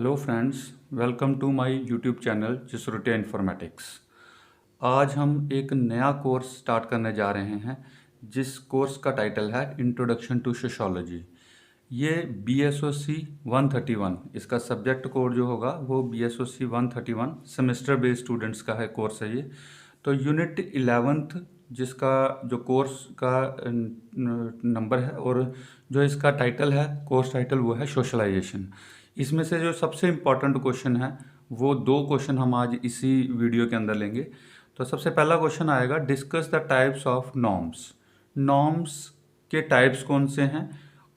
Hello friends, welcome to my YouTube channel Jasrotia Informatics. आज हम एक नया कोर्स स्टार्ट करने जा रहे हैं जिस कोर्स का टाइटल है इंट्रोडक्शन टू सोशियोलॉजी। ये BSOC 131 इसका सब्जेक्ट कोड जो होगा वो BSOC 131 सेमेस्टर बेस्ड स्टूडेंट्स का है कोर्स है ये। तो यूनिट 11th जिसका जो कोर्स का नंबर है और जो इसका टाइटल है कोर्स टाइटल वो है सोशलाइजेशन। इसमें से जो सबसे इम्पॉर्टेंट क्वेश्चन है वो दो क्वेश्चन हम आज इसी वीडियो के अंदर लेंगे। तो सबसे पहला क्वेश्चन आएगा, discuss the types of norms. Norms के टाइप्स कौन से हैं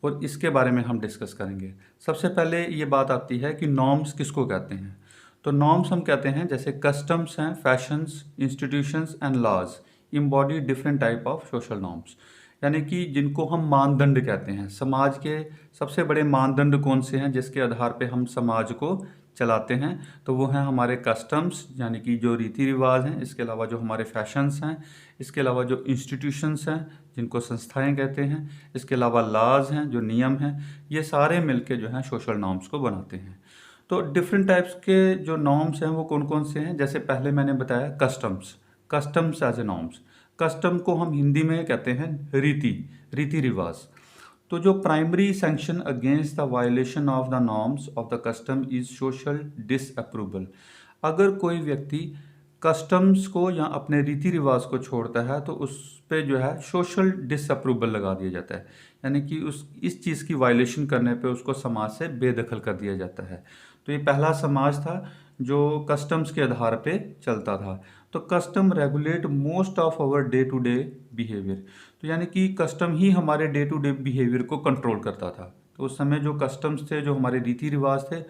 और इसके बारे में हम डिस्कस करेंगे। सबसे पहले ये बात आती है कि नॉर्म्स किसको कहते हैं। तो नॉर्म्स हम कहते हैं जैसे कस्टम्स हैं, fashions, institutions and laws embody different type of social norms. यानी कि जिनको हम मानदंड कहते हैं। समाज के सबसे बड़े मानदंड कौन से हैं जिसके आधार पे हम समाज को चलाते हैं, तो वो हैं हमारे कस्टम्स यानी कि जो रीति रिवाज हैं, इसके अलावा जो हमारे फैशंस हैं, इसके अलावा जो इंस्टीट्यूशंस हैं जिनको संस्थाएं कहते हैं, इसके अलावा लॉज हैं जो नियम हैं, ये सारे मिलके जो हैं सोशल नॉर्म्स को बनाते हैं। तो डिफरेंट टाइप्स के जो नॉर्म्स हैं वो कौन कौन से हैं, जैसे पहले मैंने बताया customs. Customs as a norms, custom को हम हिंदी में कहते हैं रीति रिवाज। तो जो primary sanction against the violation of the norms of the custom is social disapproval. अगर कोई व्यक्ति कस्टम्स को या अपने रीति रिवाज को छोड़ता है तो उस पे जो है सोशल डिसअप्रूवल लगा दिया जाता है, यानी कि उस इस चीज़ की वायलेशन करने पे उसको समाज से बेदखल कर दिया जाता है। तो ये पहला समाज था जो कस्टम्स के आधार पे चलता था। तो custom regulate most of our day to day behaviour. तो यानी कि कस्टम ही हमारे डे टू डे बिहेवियर को कंट्रोल करता था। तो उस समय जो कस्टम्स थे, जो हमारे रीति रिवाज थे,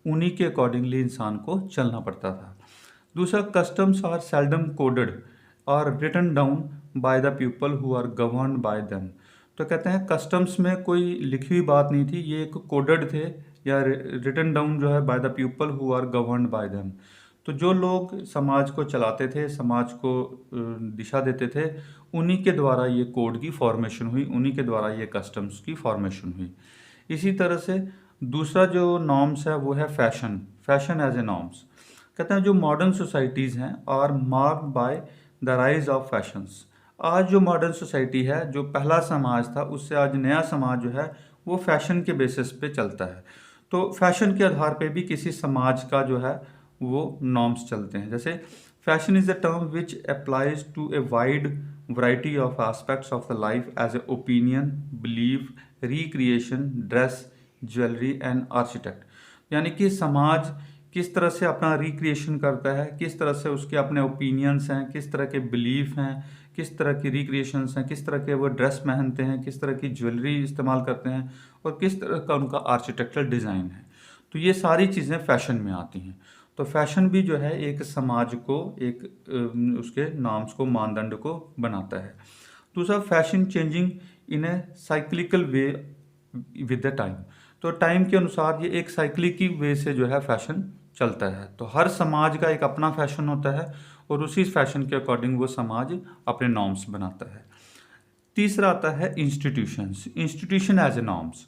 उन्हीं के अकॉर्डिंगली इंसान को चलना पड़ता था। दूसरा, कस्टम्स आर सेल्डम कोडेड और written down by the people who are governed by them. तो कहते हैं कस्टम्स में कोई लिखी हुई बात नहीं थी, ये एक कोडेड थे या रिटन डाउन जो है by the people who are governed by them. तो जो लोग समाज को चलाते थे, समाज को दिशा देते थे, उन्हीं के द्वारा ये कोड की फॉर्मेशन हुई, उन्हीं के द्वारा ये कस्टम्स की फॉर्मेशन हुई। इसी तरह से दूसरा जो नॉर्म्स है वो है फैशन एज ए नॉर्म्स। कहते हैं जो मॉडर्न सोसाइटीज़ हैं are marked by the rise of fashions. आज जो मॉडर्न सोसाइटी है, जो पहला समाज था उससे आज नया समाज जो है वो फैशन के बेसिस पे चलता है। तो फैशन के आधार पे भी किसी समाज का जो है वो नॉर्म्स चलते हैं। जैसे fashion is a term which applies to a wide variety of aspects of the life as a opinion, belief, recreation, dress, jewellery and architect. यानी कि समाज किस तरह से अपना रिक्रिएशन करता है, किस तरह से उसके अपने ओपिनियंस हैं, किस तरह के बिलीफ हैं, किस तरह की रिक्रिएशंस हैं, किस तरह के वो ड्रेस पहनते हैं, किस तरह की ज्वेलरी इस्तेमाल करते हैं और किस तरह का उनका आर्किटेक्चरल डिज़ाइन है। तो ये सारी चीज़ें फैशन में आती हैं। तो फैशन भी जो है एक समाज को, एक उसके नॉर्म्स को, मानदंड को बनाता है। दूसरा, fashion changing in A cyclical way with the time. तो टाइम के अनुसार ये एक साइक्लिक वे से जो है फैशन चलता है। तो हर समाज का एक अपना फैशन होता है और उसी फैशन के अकॉर्डिंग वो समाज अपने नॉर्म्स बनाता है। तीसरा आता है इंस्टीट्यूशन एज ए नॉर्म्स।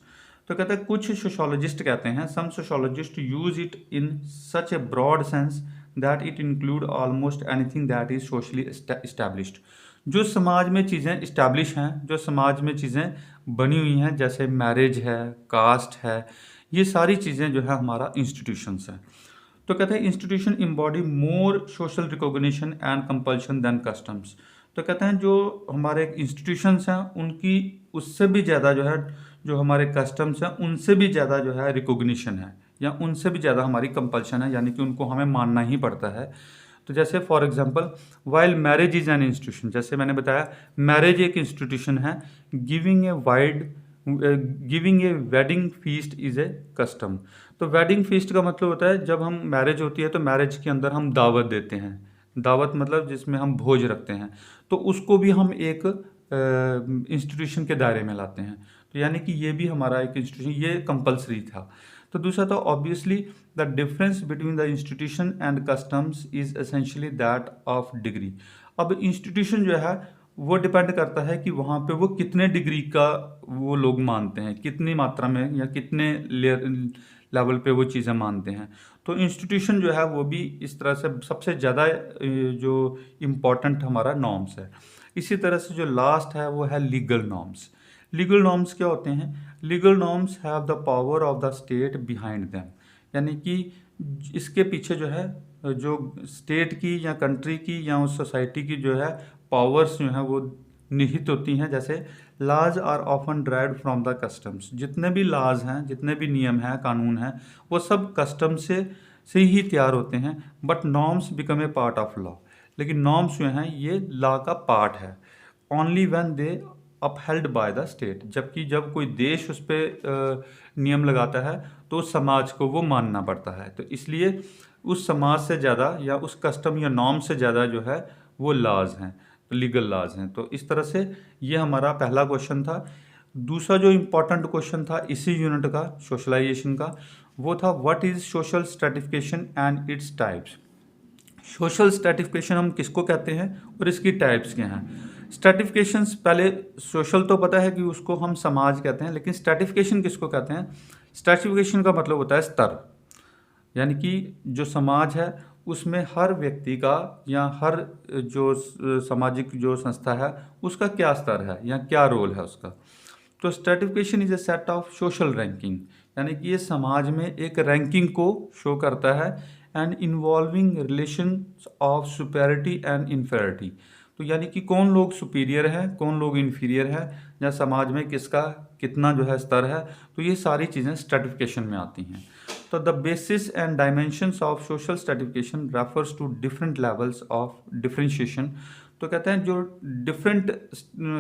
तो कहते हैं कुछ सोशोलॉजिस्ट कहते हैं, some sociologist use it in such a broad sense that it include almost anything that is socially established. जो समाज में चीज़ें इस्टेब्लिश हैं, जो समाज में चीज़ें बनी हुई हैं, जैसे मैरिज है, कास्ट है, ये सारी चीज़ें जो है हमारा इंस्टीट्यूशंस है। तो कहते हैं institution embody more social recognition and compulsion than customs. तो कहते हैं जो हमारे इंस्टीट्यूशंस हैं उनकी उससे भी ज़्यादा जो है, जो हमारे कस्टम्स हैं उनसे भी ज़्यादा जो है रिकॉग्निशन है या उनसे भी ज़्यादा हमारी कंपल्शन है, यानी कि उनको हमें मानना ही पड़ता है। तो जैसे for example, while marriage is an institution, जैसे मैंने बताया मैरिज एक इंस्टीट्यूशन है, giving a wedding feast is a custom. तो वेडिंग फीस्ट का मतलब होता है जब हम मैरिज होती है तो मैरिज के अंदर हम दावत देते हैं। दावत मतलब जिसमें हम भोज रखते हैं, तो उसको भी हम एक इंस्टीट्यूशन के दायरे में लाते हैं। तो यानी कि ये भी हमारा एक इंस्टीट्यूशन, ये कंपलसरी था। तो दूसरा था obviously the difference between the institution and customs is essentially that of degree. अब इंस्टीट्यूशन जो है वो डिपेंड करता है कि वहाँ पे वो कितने डिग्री का वो लोग मानते हैं, कितनी मात्रा में या कितने लेवल पे वो चीज़ें मानते हैं। तो इंस्टीट्यूशन जो है वो भी इस तरह से सबसे ज़्यादा जो इम्पोर्टेंट हमारा नॉर्म्स है। इसी तरह से जो लास्ट है वो है लीगल नॉर्म्स। लीगल नॉर्म्स क्या होते हैं? Legal norms have the power of the state behind them, यानी कि इसके पीछे जो है जो स्टेट की या कंट्री की या उस सोसाइटी की जो है पावर्स जो है वो निहित होती हैं। जैसे laws are often derived from the customs, जितने भी लाज हैं, जितने भी नियम हैं, कानून हैं, वो सब कस्टम से ही तैयार होते हैं। But norms become a part of law, लेकिन नॉर्म्स जो हैं ये लॉ का पार्ट है only when they upheld by the state, जबकि जब कोई देश उस पर नियम लगाता है तो उस समाज को वो मानना पड़ता है। तो इसलिए उस समाज से ज़्यादा या उस कस्टम या नॉर्म से ज़्यादा जो है वो लॉज हैं, लीगल लॉज हैं। तो इस तरह से ये हमारा पहला क्वेश्चन था। दूसरा जो इम्पोर्टेंट क्वेश्चन था इसी यूनिट का, सोशलाइजेशन का, वो था what is social stratification and its types. Social stratification हम किसको कहते हैं और इसकी टाइप्स क्या हैं? स्ट्रेटिफिकेशंस, पहले सोशल तो पता है कि उसको हम समाज कहते हैं, लेकिन स्ट्रेटिफिकेशन किसको कहते हैं? स्ट्रेटिफिकेशन का मतलब होता है स्तर, यानी कि जो समाज है उसमें हर व्यक्ति का या हर जो सामाजिक जो संस्था है उसका क्या स्तर है या क्या रोल है उसका। तो stratification is a set of social ranking, यानी कि ये समाज में एक रैंकिंग को शो करता है and involving relation of superiority and inferiority. तो यानी कि कौन लोग सुपीरियर है, कौन लोग इन्फीरियर है, या समाज में किसका कितना जो है स्तर है, तो ये सारी चीज़ें स्ट्रेटिफिकेशन में आती हैं। तो the basis and dimensions of social stratification refers to different levels of differentiation. तो कहते हैं जो डिफरेंट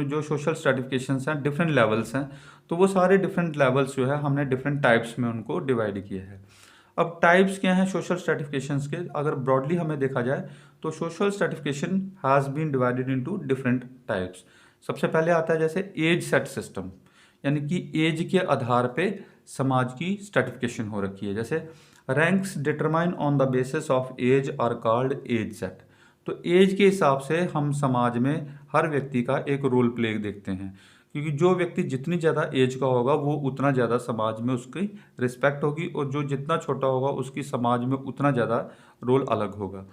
जो सोशल स्ट्रेटिफिकेशंस हैं, डिफरेंट लेवल्स हैं, तो वो सारे डिफरेंट लेवल्स जो है हमने डिफरेंट टाइप्स में उनको डिवाइड किए हैं। अब टाइप्स क्या हैं सोशल स्ट्रेटिफिकेशंस के? अगर ब्रॉडली हमें देखा जाए तो social stratification has been divided into different types. सबसे पहले आता है जैसे एज सेट सिस्टम, यानी कि एज के आधार पे समाज की स्ट्रेटिफिकेशन हो रखी है। जैसे ranks determine on the basis of age are called age set. तो एज के हिसाब से हम समाज में हर व्यक्ति का एक रोल प्ले देखते हैं, क्योंकि जो व्यक्ति जितनी ज़्यादा एज का होगा वो उतना ज़्यादा समाज में उसकी रिस्पेक्ट होगी, और जो जितना छोटा होगा उसकी समाज में उतना ज़्यादा रोल अलग होगा।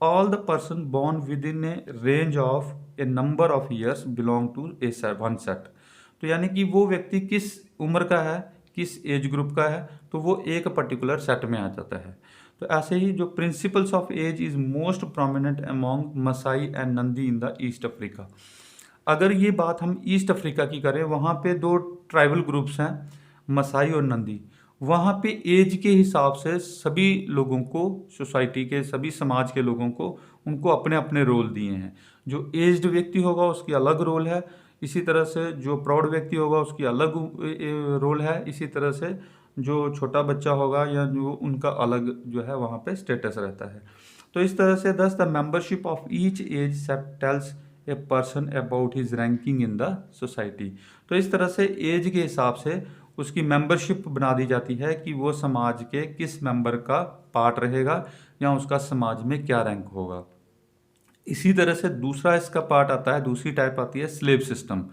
All the person born within a range of a number of years belong to a one set. तो यानी कि वो व्यक्ति किस उम्र का है, किस एज ग्रुप का है, तो वो एक पर्टिकुलर सेट में आ जाता है। तो ऐसे ही जो principles of age is most prominent among Masai and Nandi in the East Africa. अगर ये बात हम ईस्ट अफ्रीका की करें, वहाँ पे दो ट्राइबल ग्रुप्स हैं, मसाई और नंदी। वहाँ पे एज के हिसाब से सभी लोगों को, सोसाइटी के सभी समाज के लोगों को, उनको अपने अपने रोल दिए हैं। जो एज्ड व्यक्ति होगा उसकी अलग रोल है, इसी तरह से जो प्रौढ़ व्यक्ति होगा उसकी अलग रोल है, इसी तरह से जो छोटा बच्चा होगा या जो उनका अलग जो है वहाँ पे स्टेटस रहता है। तो इस तरह से thus the membership of each age set tells a person about his ranking in the society. तो इस तरह से एज के हिसाब से उसकी मेंबरशिप बना दी जाती है कि वो समाज के किस मेंबर का पार्ट रहेगा या उसका समाज में क्या रैंक होगा। इसी तरह से दूसरा इसका पार्ट आता है, दूसरी टाइप आती है स्लेव सिस्टम,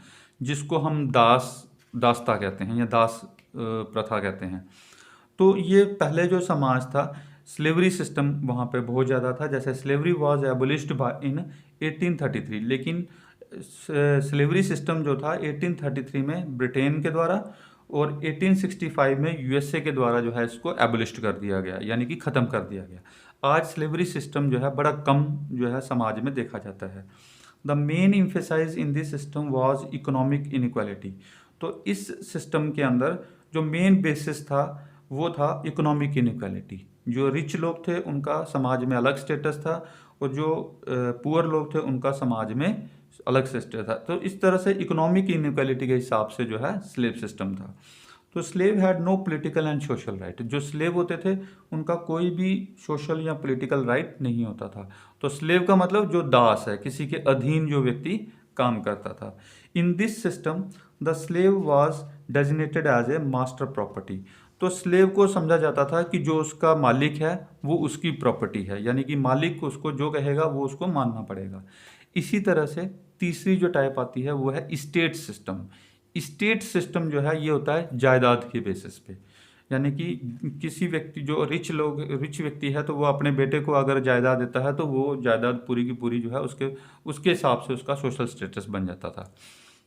जिसको हम दासता कहते हैं या दास प्रथा कहते हैं। तो ये पहले जो समाज था, स्लेवरी सिस्टम वहाँ पे बहुत ज़्यादा था। जैसे स्लेवरी वाज एबोलिश्ड इन 1833, लेकिन स्लेवरी सिस्टम जो था 1833 में ब्रिटेन के द्वारा और 1865 में यूएसए के द्वारा जो है इसको एबोलिश्ड कर दिया गया, यानी कि ख़त्म कर दिया गया। आज स्लेवरी सिस्टम जो है बड़ा कम जो है समाज में देखा जाता है। The main emphasise in this system was economic inequality. तो इस सिस्टम के अंदर जो मेन बेसिस था वो था इकोनॉमिक इनइक्वालिटी। जो रिच लोग थे उनका समाज में अलग स्टेटस था, और जो पुअर लोग थे उनका समाज में अलग स्टेटस था। तो इस तरह से इकोनॉमिक इनइक्वालिटी के हिसाब से जो है स्लेव सिस्टम था। तो slave had no political and social right. जो स्लेव होते थे उनका कोई भी सोशल या पॉलिटिकल राइट नहीं होता था। तो स्लेव का मतलब जो दास है, किसी के अधीन जो व्यक्ति काम करता था। In this system the slave was designated as a master property. तो स्लेव को समझा जाता था कि जो उसका मालिक है वो उसकी प्रॉपर्टी है, यानी कि मालिक उसको जो कहेगा वो उसको मानना पड़ेगा। इसी तरह से तीसरी जो टाइप आती है वो है स्टेट सिस्टम। स्टेट सिस्टम जो है ये होता है जायदाद के बेसिस पे, यानी कि किसी व्यक्ति जो रिच व्यक्ति है तो वो अपने बेटे को अगर जायदाद देता है तो वो जायदाद पूरी की पूरी जो है उसके हिसाब से उसका सोशल स्टेटस बन जाता था।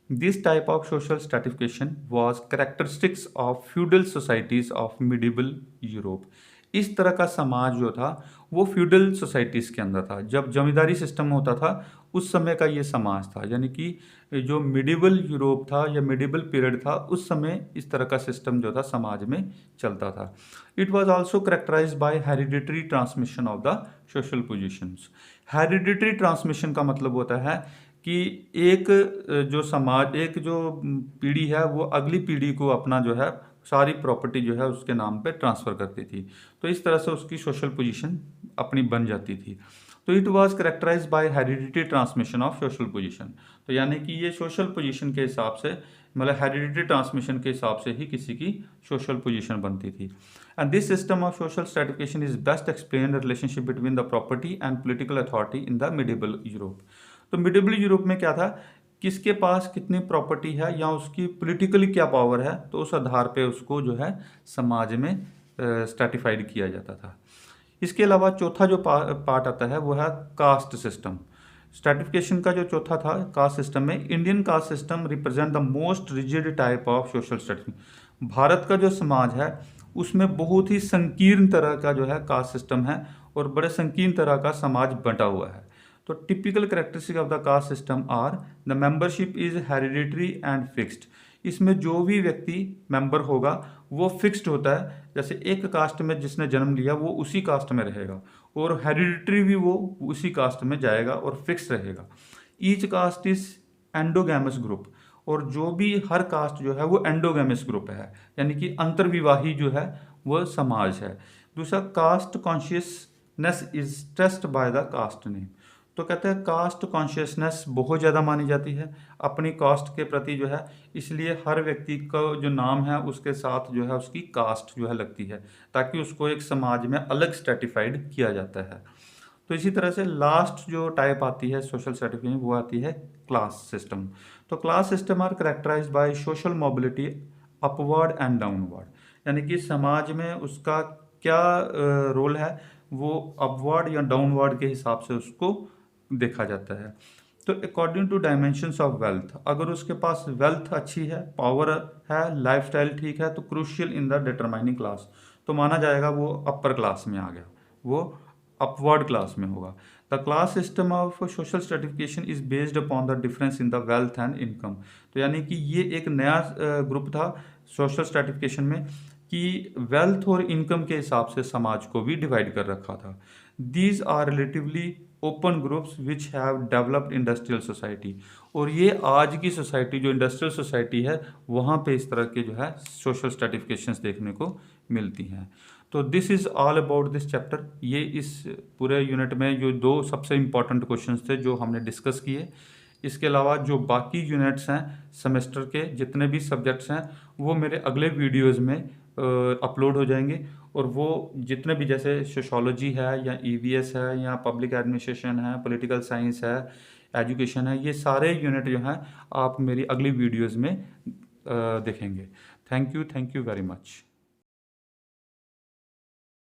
This type of social stratification was characteristics of feudal societies of medieval Europe. इस तरह का समाज जो था वो फ्यूडल सोसाइटीज़ के अंदर था। जब जमींदारी सिस्टम होता था उस समय का ये समाज था, यानी कि जो मिडिवल यूरोप था या मिडिवल पीरियड था उस समय इस तरह का सिस्टम जो था समाज में चलता था। It was also characterise by hereditary transmission of the social positions. Hereditary transmission का मतलब होता है कि एक जो पीढ़ी है वो अगली पीढ़ी को अपना जो है सारी प्रॉपर्टी जो है उसके नाम पे ट्रांसफ़र करती थी, तो इस तरह से उसकी सोशल पोजीशन अपनी बन जाती थी। तो it was characterised by hereditary transmission of social position. तो यानी कि ये सोशल पोजीशन के हिसाब से, मतलब हेरिडिटरी ट्रांसमिशन के हिसाब से ही किसी की सोशल पोजीशन बनती थी। And this system of social stratification is best explain the relationship between the property and political authority in the medieval Europe. तो मिडिवल यूरोप में क्या था, किसके पास कितनी प्रॉपर्टी है या उसकी पॉलिटिकली क्या पावर है, तो उस आधार पे उसको जो है समाज में स्ट्रैटिफाइड किया जाता था। इसके अलावा चौथा जो पार्ट आता है वो है कास्ट सिस्टम। स्ट्रैटिफिकेशन का जो चौथा था कास्ट सिस्टम में, Indian caste system represent the most rigid type of social stratification. Bharat का जो समाज है उसमें बहुत ही संकीर्ण तरह का जो है कास्ट सिस्टम है और बड़े संकीर्ण तरह का समाज बंटा हुआ है। तो typical characteristic of the caste system are the membership is hereditary and fixed. इसमें जो भी व्यक्ति मेंबर होगा वो फिक्स्ड होता है, जैसे एक कास्ट में जिसने जन्म लिया वो उसी कास्ट में रहेगा, और हेरिडिटरी भी वो उसी कास्ट में जाएगा और फिक्स रहेगा। ईच कास्ट इज एंडोगैमस ग्रुप, और जो भी हर कास्ट जो है वो एंडोगैमस ग्रुप है, यानी कि अंतर्विवाही जो है वह समाज है। दूसरा, caste consciousness is stressed by the caste name. तो कहते हैं कास्ट कॉन्शियसनेस बहुत ज़्यादा मानी जाती है अपनी कास्ट के प्रति जो है, इसलिए हर व्यक्ति का जो नाम है उसके साथ जो है उसकी कास्ट जो है लगती है, ताकि उसको एक समाज में अलग स्ट्रैटिफाइड किया जाता है। तो इसी तरह से लास्ट जो टाइप आती है सोशल स्ट्रैटिफिकेशन वो आती है क्लास सिस्टम। तो class system are characterised by social mobility upward and downward, यानी कि समाज में उसका क्या रोल है वो अपवर्ड या डाउनवर्ड के हिसाब से उसको देखा जाता है। तो according to dimensions of wealth, अगर उसके पास वेल्थ अच्छी है, पावर है, लाइफस्टाइल ठीक है, तो crucial in the determining class, तो माना जाएगा वो अपर क्लास में आ गया, वो अपवर्ड क्लास में होगा। The class system of social stratification is based upon the difference in the wealth and income. तो यानी कि ये एक नया ग्रुप था सोशल स्ट्रैटिफिकेशन में कि वेल्थ और इनकम के हिसाब से समाज को भी डिवाइड कर रखा था। These are relatively open groups which have developed industrial society, और ये आज की सोसाइटी जो इंडस्ट्रियल सोसाइटी है वहाँ पे इस तरह के जो है सोशल स्ट्रैटिफिकेशंस देखने को मिलती हैं। तो this is all about this chapter. ये इस पूरे यूनिट में जो दो सबसे इम्पॉर्टेंट क्वेश्चंस थे जो हमने डिस्कस किए। इसके अलावा जो बाकी यूनिट्स हैं सेमेस्टर के, जितने भी सब्जेक्ट्स हैं वो मेरे अगले वीडियोज़ में अपलोड हो जाएंगे, और वो जितने भी जैसे सोशोलॉजी है या ईवीएस है या पब्लिक एडमिनिस्ट्रेशन है, पॉलिटिकल साइंस है, एजुकेशन है, ये सारे यूनिट जो हैं आप मेरी अगली वीडियोज़ में देखेंगे। Thank you very much.